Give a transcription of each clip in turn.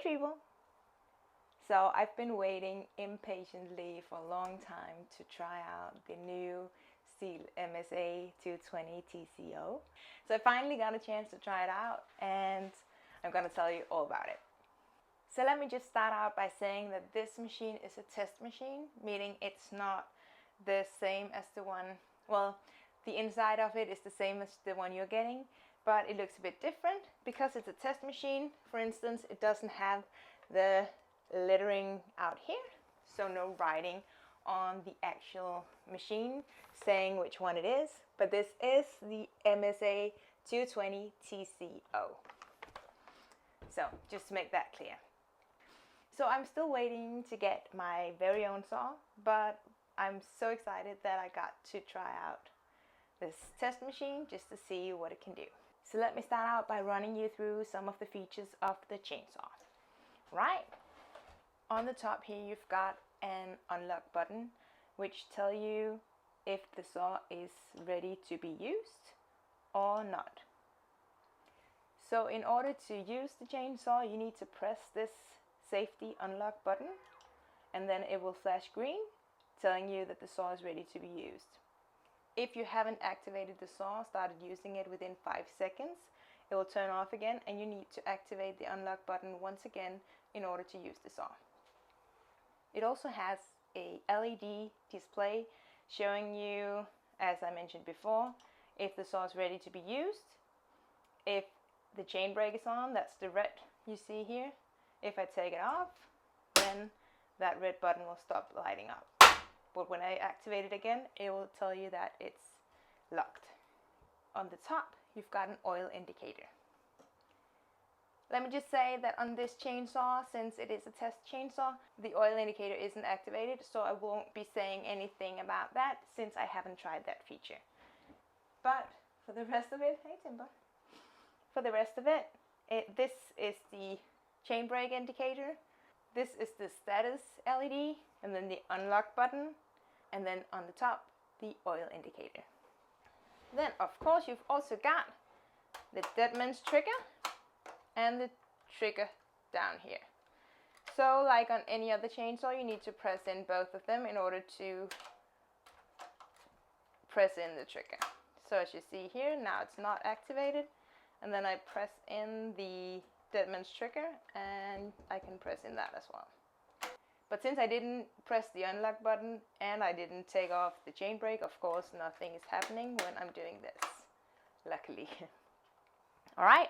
retrieval. So I've been waiting impatiently for a long time to try out the new STIHL MSA 220TC-O. So I finally got a chance to try it out, and I'm going to tell you all about it. So let me just start out by saying that this machine is a test machine, meaning it's not the same as the one, well, the inside of it is the same as the one you're getting, but it looks a bit different because it's a test machine. For instance, it doesn't have the lettering out here, so no writing on the actual machine saying which one it is, but this is the MSA 220TC-O. So just to make that clear. So I'm still waiting to get my very own saw, but I'm so excited that I got to try out this test machine just to see what it can do. So let me start out by running you through some of the features of the chainsaw. Right, on the top here you've got an unlock button which tell you if the saw is ready to be used or not. So in order to use the chainsaw, you need to press this safety unlock button, and then it will flash green telling you that the saw is ready to be used. If you haven't activated the saw, started using it within 5 seconds, it will turn off again, and you need to activate the unlock button once again in order to use the saw. It also has a LED display showing you, as I mentioned before, if the saw is ready to be used. If the chain brake is on, that's the red you see here. If I take it off, then that red button will stop lighting up. But when I activate it again, it will tell you that it's locked. On the top, you've got an oil indicator. Let me just say that on this chainsaw, since it is a test chainsaw, the oil indicator isn't activated, so I won't be saying anything about that since I haven't tried that feature. But for the rest of it, hey Timber. For the rest of it, this is the chain brake indicator, this is the status LED, and then the unlock button, and then on the top, the oil indicator. Then, of course, you've also got the deadman's trigger and the trigger down here. So, like on any other chainsaw, you need to press in both of them in order to press in the trigger. So as you see here, now it's not activated, and then I press in the deadman's trigger, and I can press in that as well. But since I didn't press the unlock button and I didn't take off the chain brake, of course nothing is happening when I'm doing this, luckily. Alright,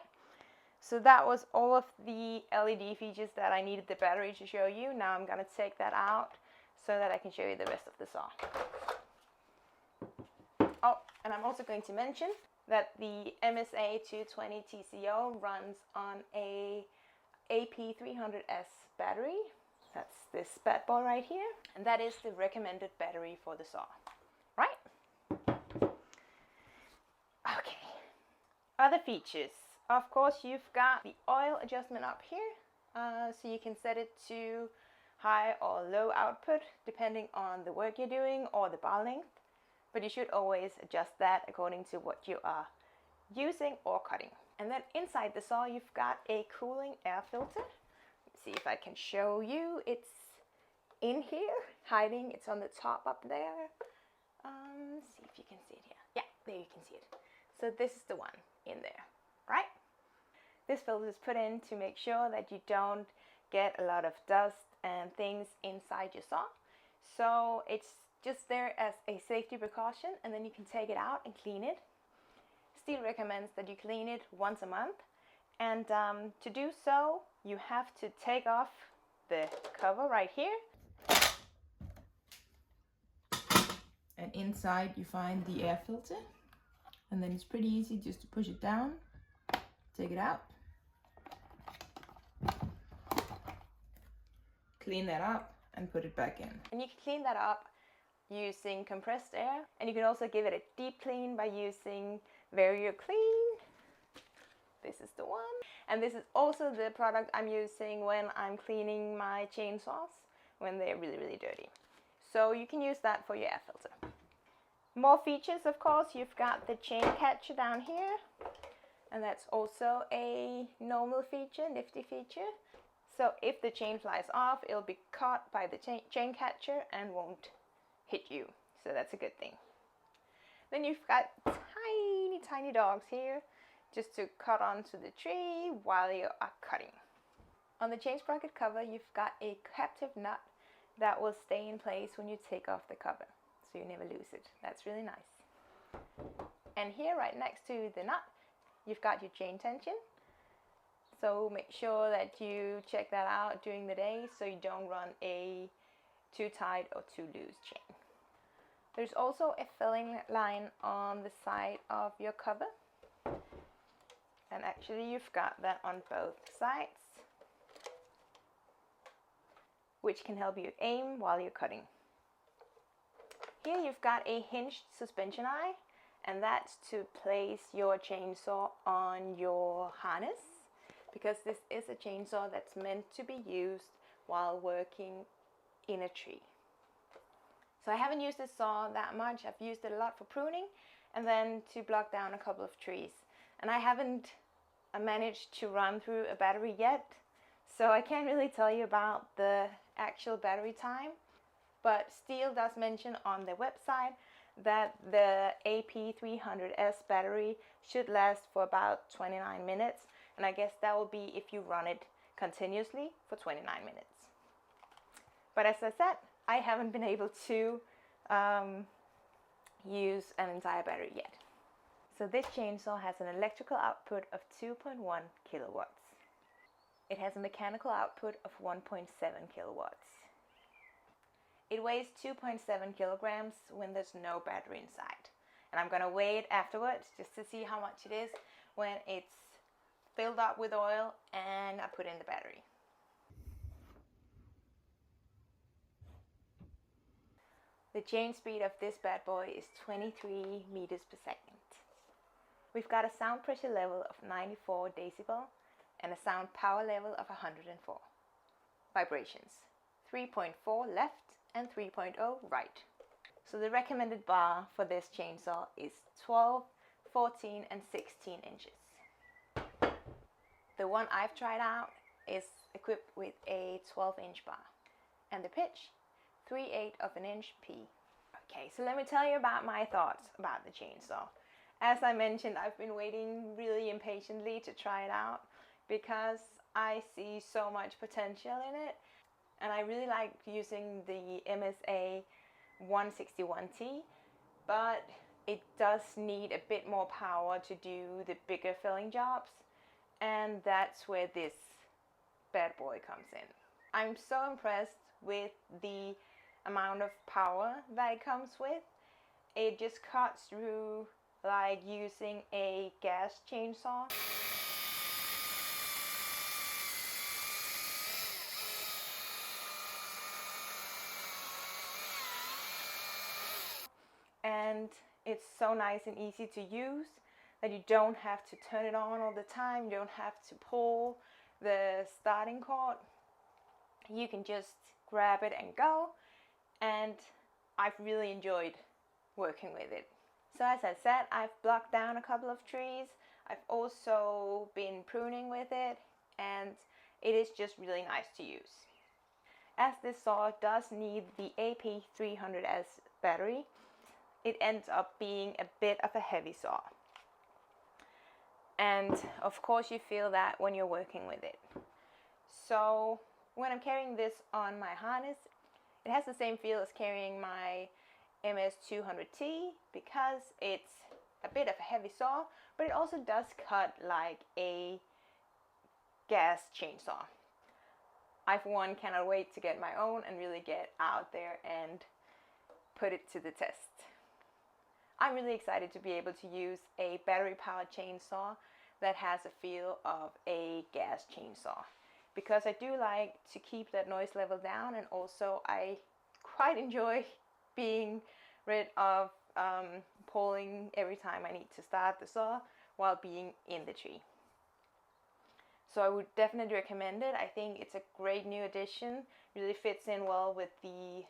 so that was all of the LED features that I needed the battery to show you. Now I'm going to take that out so that I can show you the rest of the saw. Oh, and I'm also going to mention that the MSA 220TC-O runs on a AP300S battery. That's this bad boy right here, and that is the recommended battery for the saw. Right? Okay. Other features. Of course, you've got the oil adjustment up here, so you can set it to high or low output depending on the work you're doing or the bar length. But you should always adjust that according to what you are using or cutting. And then inside the saw, you've got a cooling air filter. Let's see if I can show you. It's in here, hiding. It's on the top up there. See if you can see it here. Yeah, there you can see it. So this is the one in there, right? This filter is put in to make sure that you don't get a lot of dust and things inside your saw. So it's just there as a safety precaution, and then you can take it out and clean it. STIHL recommends that you clean it once a month, and to do so you have to take off the cover right here, and inside you find the air filter, and then it's pretty easy just to push it down, take it out, clean that up and put it back in. And you can clean that up using compressed air, and you can also give it a deep clean by using Vario Clean. This is the one, and this is also the product I'm using when I'm cleaning my chainsaws when they're really dirty. So you can use that for your air filter. More features, of course, you've got the chain catcher down here, and that's also a normal feature, nifty feature. So if the chain flies off, it'll be caught by the chain catcher and won't hit you. So that's a good thing. Then you've got tiny, tiny dogs here just to cut onto the tree while you are cutting. On the chain sprocket cover, you've got a captive nut that will stay in place when you take off the cover, so you never lose it. That's really nice. And here, right next to the nut, you've got your chain tension. So make sure that you check that out during the day so you don't run a too tight or too loose chain. There's also a filling line on the side of your cover. And actually you've got that on both sides, which can help you aim while you're cutting. Here you've got a hinged suspension eye, and that's to place your chainsaw on your harness, because this is a chainsaw that's meant to be used while working in a tree. So I haven't used this saw that much. I've used it a lot for pruning and then to block down a couple of trees. And I haven't managed to run through a battery yet, so I can't really tell you about the actual battery time. But STIHL does mention on their website that the AP300S battery should last for about 29 minutes. And I guess that will be if you run it continuously for 29 minutes. But as I said, I haven't been able to use an entire battery yet. So this chainsaw has an electrical output of 2.1 kilowatts. It has a mechanical output of 1.7 kilowatts. It weighs 2.7 kilograms when there's no battery inside. And I'm gonna weigh it afterwards just to see how much it is when it's filled up with oil and I put in the battery. The chain speed of this bad boy is 23 meters per second. We've got a sound pressure level of 94 decibel and a sound power level of 104. Vibrations, 3.4 left and 3.0 right. So the recommended bar for this chainsaw is 12, 14 and 16 inches. The one I've tried out is equipped with a 12-inch bar. And the pitch, 3/8 of an inch P. Okay, so let me tell you about my thoughts about the chainsaw. As I mentioned, I've been waiting really impatiently to try it out because I see so much potential in it. And I really like using the MSA 161T, but it does need a bit more power to do the bigger filling jobs. And that's where this bad boy comes in. I'm so impressed with the amount of power that it comes with. It just cuts through like using a gas chainsaw. And it's so nice and easy to use that you don't have to turn it on all the time. You don't have to pull the starting cord. You can just grab it and go. And I've really enjoyed working with it. So as I said, I've blocked down a couple of trees. I've also been pruning with it, and it is just really nice to use. As this saw does need the AP300S battery, it ends up being a bit of a heavy saw. And of course you feel that when you're working with it. So when I'm carrying this on my harness, it has the same feel as carrying my MS200T because it's a bit of a heavy saw, but it also does cut like a gas chainsaw. I for one cannot wait to get my own and really get out there and put it to the test. I'm really excited to be able to use a battery-powered chainsaw that has a feel of a gas chainsaw, because I do like to keep that noise level down, and also I quite enjoy being rid of pulling every time I need to start the saw while being in the tree. So I would definitely recommend it. I think it's a great new addition, really fits in well with the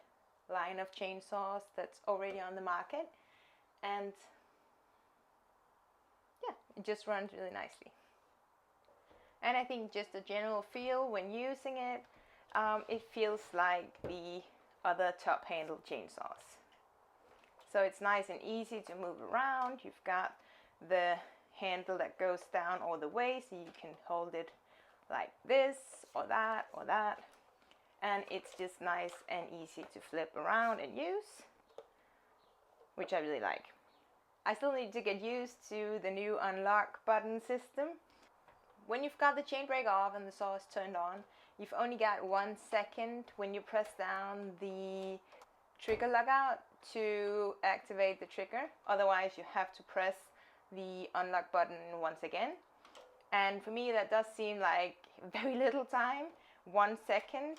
line of chainsaws that's already on the market, and yeah, it just runs really nicely. And I think just the general feel when using it, it feels like the other top handle chainsaws. So it's nice and easy to move around. You've got the handle that goes down all the way, so you can hold it like this or that or that. And it's just nice and easy to flip around and use, which I really like. I still need to get used to the new unlock button system. When you've got the chain brake off and the saw is turned on, you've only got 1 second when you press down the trigger lockout to activate the trigger. Otherwise you have to press the unlock button once again. And for me that does seem like very little time, 1 second.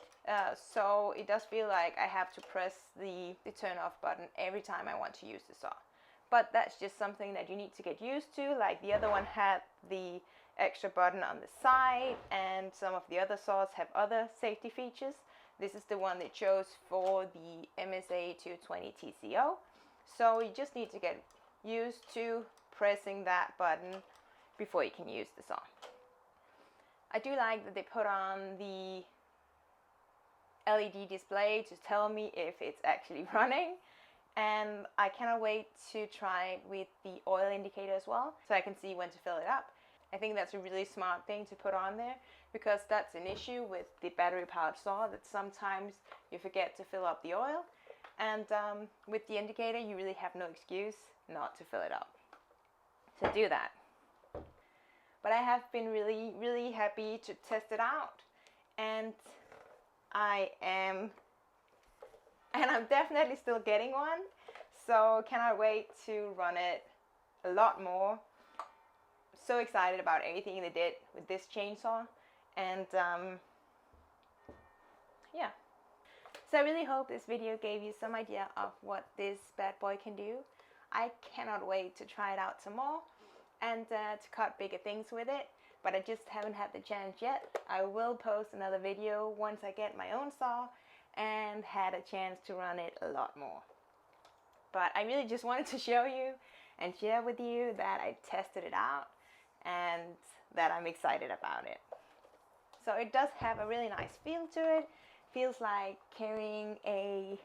So it does feel like I have to press the turn off button every time I want to use the saw. But that's just something that you need to get used to. Like the other one had the extra button on the side, and some of the other saws have other safety features. This is the one they chose for the MSA 220TC-O. So you just need to get used to pressing that button before you can use the saw. I do like that they put on the LED display to tell me if it's actually running. And I cannot wait to try it with the oil indicator as well, so I can see when to fill it up. I think that's a really smart thing to put on there, because that's an issue with the battery powered saw, that sometimes you forget to fill up the oil. And with the indicator, you really have no excuse not to fill it up. So do that. But I have been really, really happy to test it out. And I'm definitely still getting one, so cannot wait to run it a lot more. So excited about everything they did with this chainsaw, and yeah. So I really hope this video gave you some idea of what this bad boy can do. I cannot wait to try it out some more and to cut bigger things with it, but I just haven't had the chance yet. I will post another video once I get my own saw and had a chance to run it a lot more. But I really just wanted to show you and share with you that I tested it out and that I'm excited about it. So it does have a really nice feel to it. Feels like carrying a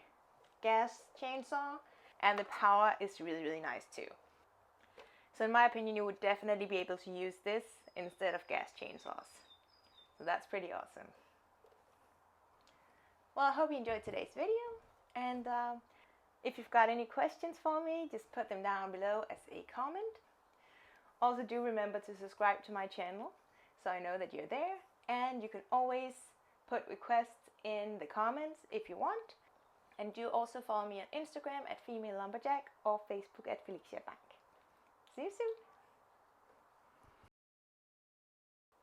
gas chainsaw, and the power is really, really nice too. So in my opinion, you would definitely be able to use this instead of gas chainsaws. So that's pretty awesome. Well, I hope you enjoyed today's video, and if you've got any questions for me, just put them down below as a comment. Also, do remember to subscribe to my channel so I know that you're there, and you can always put requests in the comments if you want. And do also follow me on Instagram at Femalelumberjack or Facebook at Felicia Bank. See you soon!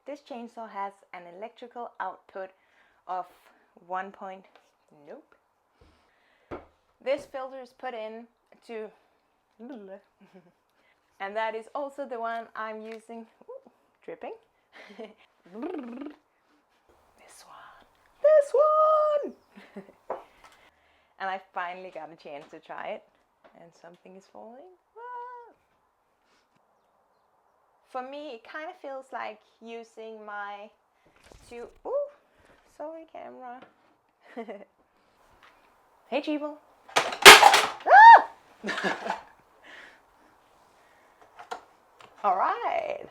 This chainsaw has an electrical output of 1 point, nope. This filter is put in to, and that is also the one I'm using, dripping. This one! And I finally got a chance to try it, and something is falling. Ah. For me, it kind of feels like using my sorry camera. Hey Cheeble. Ah! Alright.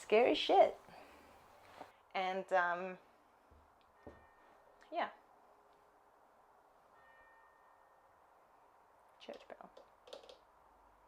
Scary shit. And yeah. Church bell.